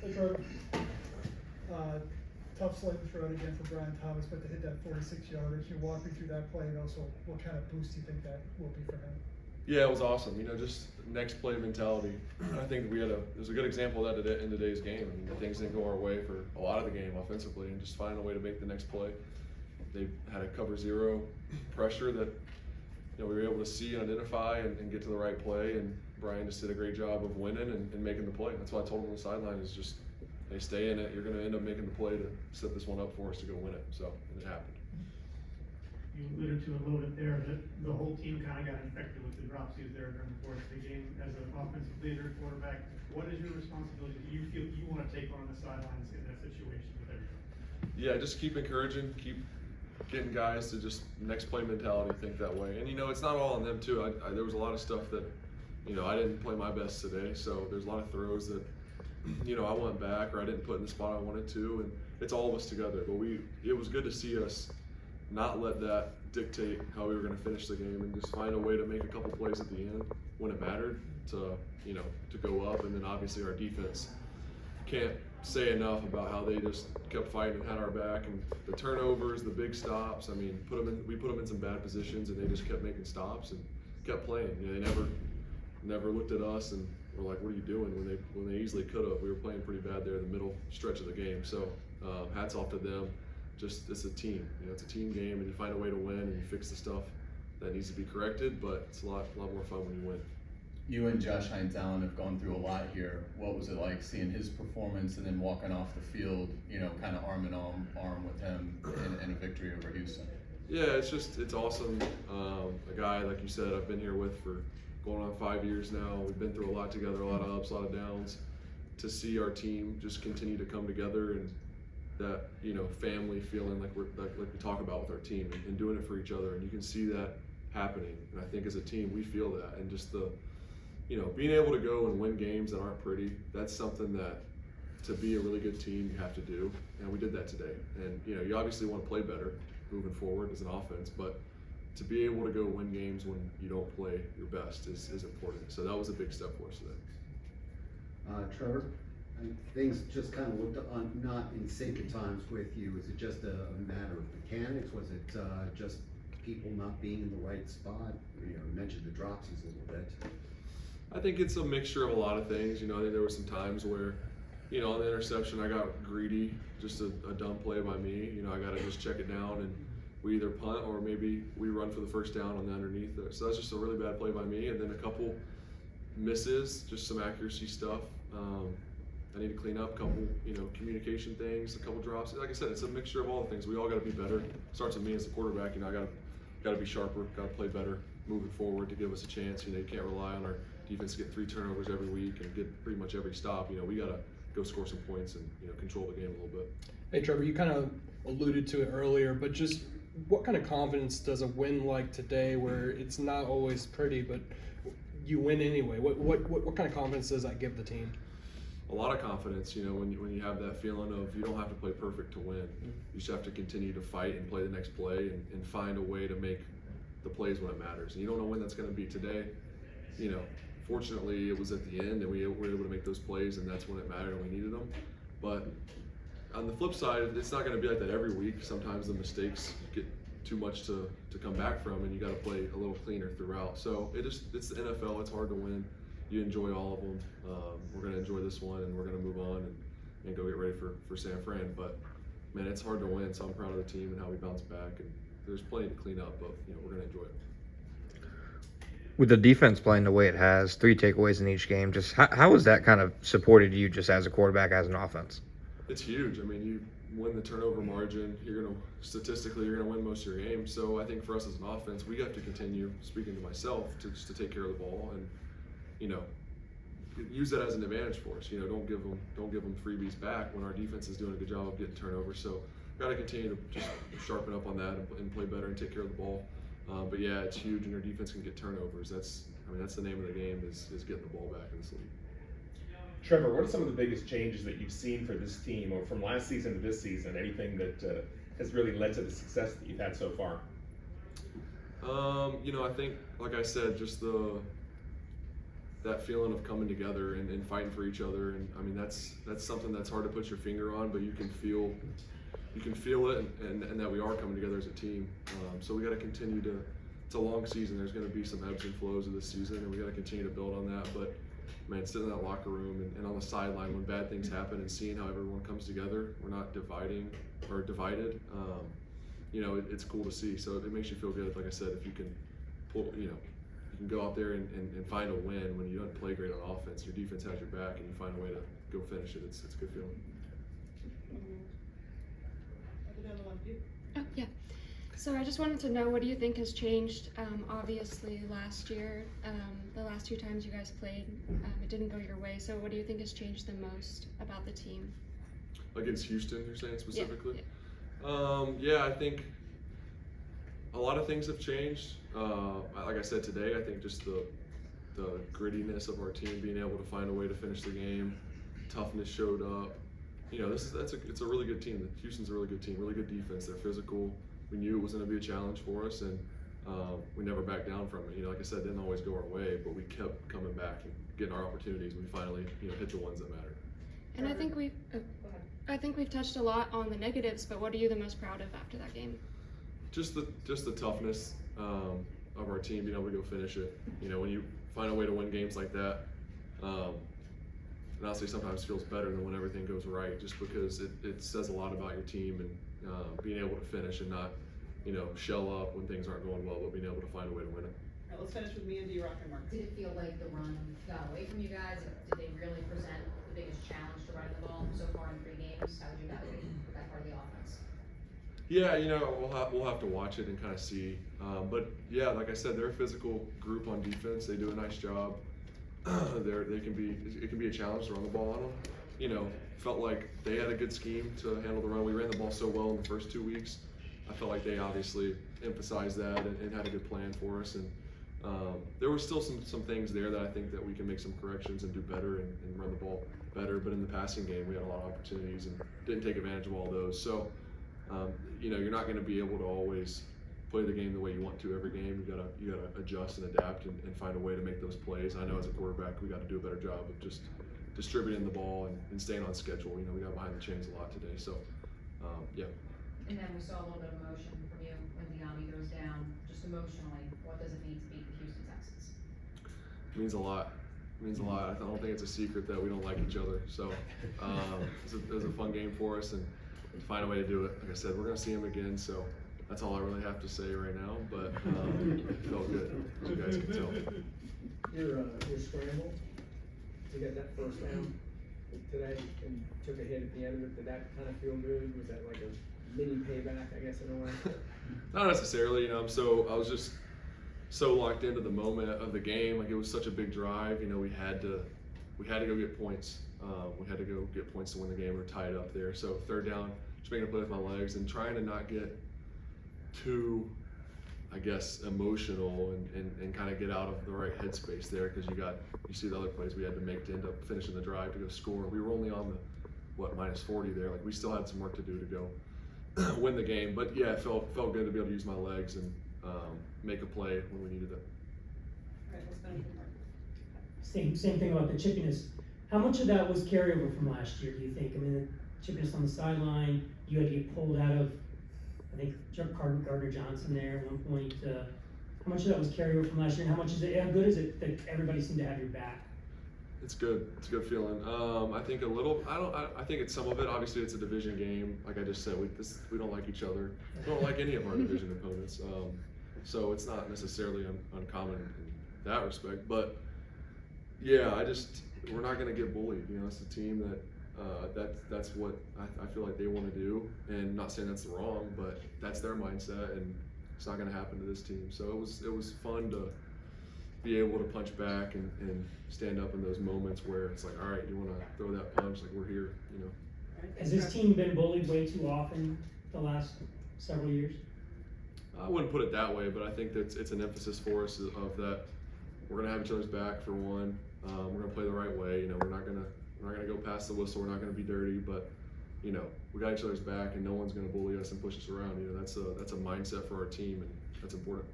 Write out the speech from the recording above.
Hey, Trevor. Tough slate throughout again for Brian Thomas, but to hit that 46 yardage, you walk me through that play, and also what kind of boost do you think that will be for him? Yeah, it was awesome. Just next play mentality. I think it was a good example of that in today's game. Things didn't go our way for a lot of the game offensively, and just finding a way to make the next play. They had a cover zero pressure that we were able to see and identify and get to the right play. And Brian just did a great job of winning and making the play. That's why I told him on the sideline is just, hey, stay in it. You're going to end up making the play to set this one up for us to go win it. So, and it happened. You alluded to a little bit there that the whole team kind of got infected with the dropsies there during the course of the game. As an offensive leader, quarterback, what is your responsibility that you feel you want to take on the sidelines in that situation with everybody? Yeah, just keep encouraging, keep getting guys to just next play mentality, think that way. And it's not all on them too. There was a lot of stuff that I didn't play my best today, so there's a lot of throws that I went back or I didn't put in the spot I wanted to, and it's all of us together. But it was good to see us not let that dictate how we were going to finish the game, and just find a way to make a couple plays at the end when it mattered to go up. And then obviously our defense can't say enough about how they just kept fighting and had our back, and the turnovers, the big stops. We put them in some bad positions, and they just kept making stops and kept playing. They never looked at us and were like, "What are you doing?" When they easily could have. We were playing pretty bad there in the middle stretch of the game. So hats off to them. Just it's a team. It's a team game, and you find a way to win and you fix the stuff that needs to be corrected. But it's a lot more fun when you win. You and Josh Hines Allen have gone through a lot here. What was it like seeing his performance and then walking off the field, kind of arm in arm with him in a victory over Houston? Yeah, it's awesome. A guy, like you said, I've been here with for going on 5 years now. We've been through a lot together, a lot of ups, a lot of downs. To see our team just continue to come together and that family feeling like we talk about with our team and doing it for each other, and you can see that happening. And I think as a team we feel that, and just the being able to go and win games that aren't pretty, that's something that to be a really good team you have to do, and we did that today. And you obviously want to play better moving forward as an offense, but to be able to go win games when you don't play your best is important. So that was a big step for us today. Trevor, things just kind of looked not in sync at times with you. Is it just a matter of mechanics? Was it just people not being in the right spot? You mentioned the dropsies a little bit. I think it's a mixture of a lot of things. I think there were some times where, on the interception, I got greedy, just a dumb play by me. I got to just check it down, and we either punt or maybe we run for the first down on the underneath there. So that's just a really bad play by me. And then a couple misses, just some accuracy stuff. I need to clean up a couple, communication things, a couple drops. Like I said, it's a mixture of all the things. We all got to be better. It starts with me as the quarterback. I got to be sharper, got to play better moving forward to give us a chance. You can't rely on our defense to get 3 turnovers every week and get pretty much every stop. We got to go score some points and control the game a little bit. Hey Trevor, you kind of alluded to it earlier, but just what kind of confidence does a win like today, where it's not always pretty, but you win anyway? What kind of confidence does that give the team? A lot of confidence, when you have that feeling of you don't have to play perfect to win. You just have to continue to fight and play the next play and find a way to make the plays when it matters. And you don't know when that's going to be today. Fortunately, it was at the end, and we were able to make those plays, and that's when it mattered and we needed them. But on the flip side, it's not going to be like that every week. Sometimes the mistakes get too much to come back from, and you got to play a little cleaner throughout. So it's the NFL. It's hard to win. You enjoy all of them. We're going to enjoy this one, and we're going to move on and go get ready for San Fran. But man, it's hard to win. So I'm proud of the team and how we bounced back. And there's plenty to clean up, but we're going to enjoy it. With the defense playing the way it has, 3 takeaways in each game, just how has that kind of supported you just as a quarterback, as an offense? It's huge. You win the turnover margin, statistically you're gonna win most of your games. So I think for us as an offense, we have to continue, speaking to myself, to take care of the ball and use that as an advantage for us. Don't give them freebies back when our defense is doing a good job of getting turnovers. So got to continue to just sharpen up on that and play better and take care of the ball. But yeah, it's huge when your defense can get turnovers. That's the name of the game is getting the ball back in this league. Trevor, what are some of the biggest changes that you've seen for this team, or from last season to this season? Anything that has really led to the success that you've had so far? I think, like I said, just that feeling of coming together and fighting for each other. And I mean, that's something that's hard to put your finger on, but you can feel it, and that we are coming together as a team. So we got to continue to. It's a long season. There's going to be some ebbs and flows of this season, and we got to continue to build on that. But man, sitting in that locker room and on the sideline when bad things happen and seeing how everyone comes together, we're not dividing or divided. You know, it's cool to see. So it makes you feel good. Like I said, if you can pull, you know, you can go out there and find a win when you don't play great on offense. Your defense has your back, and you find a way to go finish it. It's a good feeling. Oh, yeah. So I just wanted to know, what do you think has changed? Obviously last year, the last 2 times you guys played, it didn't go your way. So what do you think has changed the most about the team? Against Houston, you're saying specifically? Yeah. Yeah, I think a lot of things have changed. Like I said today, I think just the grittiness of our team, being able to find a way to finish the game, toughness showed up. You know, it's a really good team. Houston's a really good team, really good defense. They're physical. We knew it was going to be a challenge for us, and we never backed down from it. You know, like I said, it didn't always go our way, but we kept coming back and getting our opportunities. And we finally, you know, hit the ones that mattered. And I think we've touched a lot on the negatives, but what are you the most proud of after that game? Just the toughness of our team, being able to go finish it. You know, when you find a way to win games like that, it honestly sometimes feels better than when everything goes right, just because it says a lot about your team and being able to finish and not, you know, shell up when things aren't going well, but being able to find a way to win it. All right, let's finish with me and D-Rock and Mark. Did it feel like the run got away from you guys? Did they really present the biggest challenge to running the ball so far in 3 games? How would you evaluate that part of the offense? Yeah, you know, we'll have to watch it and kind of see. But yeah, like I said, they're a physical group on defense. They do a nice job. It can be a challenge to run the ball on them. You know, felt like they had a good scheme to handle the run. We ran the ball so well in the first 2 weeks. I felt like they obviously emphasized that and had a good plan for us. And there were still some things there that I think that we can make some corrections and do better and run the ball better. But in the passing game, we had a lot of opportunities and didn't take advantage of all those. So, you know, you're not going to be able to always play the game the way you want to every game. You gotta adjust and adapt and find a way to make those plays. I know as a quarterback, we got to do a better job of just distributing the ball and staying on schedule. You know, we got behind the chains a lot today. So, yeah. And then we saw a little bit of emotion from you when Diami goes down. Just emotionally, what does it mean to beat the Houston Texans? It means a lot. It means a lot. I don't think it's a secret that we don't like each other. So it was a fun game for us, and to find a way to do it. Like I said, we're going to see him again. So that's all I really have to say right now. But it felt good, as you guys can tell. Your scramble to get that first down today and took a hit at the end of it. Did that kind of feel good? Was that like a mini payback, I guess, in a way? Not necessarily. You know, I was just so locked into the moment of the game. Like, it was such a big drive. You know, we had to go get points. We had to go get points to win the game. We're tied up there. So 3rd down, just making a play with my legs and trying to not get too, I guess, emotional and kind of get out of the right headspace there, because you see the other plays we had to make to end up finishing the drive to go score. We were only on the -40 there. Like, we still had some work to do to go win the game. But yeah, it felt good to be able to use my legs and make a play when we needed it. All right, let's finish with Mark. Same thing about the chippiness. How much of that was carryover from last year, do you think? I mean, the chippiness on the sideline, you had to get pulled out of, I think, Gardner Johnson there at one point. How much of that was carryover from last year, and how good is it that everybody seemed to have your back? It's good. It's a good feeling. I think a little. I think it's some of it. Obviously, it's a division game. Like I just said, we don't like each other. We don't like any of our division opponents. So it's not necessarily uncommon in that respect. But yeah, we're not going to get bullied. You know, it's a team that's what I feel like they want to do. And not saying that's wrong, but that's their mindset, and it's not going to happen to this team. So it was fun to be able to punch back and stand up in those moments where it's like, all right, you want to throw that punch, like, we're here, you know. Has this team been bullied way too often the last several years? I wouldn't put it that way, but I think that it's an emphasis for us of that we're gonna have each other's back for one. We're gonna play the right way. You know, we're not gonna go past the whistle. We're not gonna be dirty, but you know, we got each other's back, and no one's gonna bully us and push us around. You know, that's a mindset for our team, and that's important.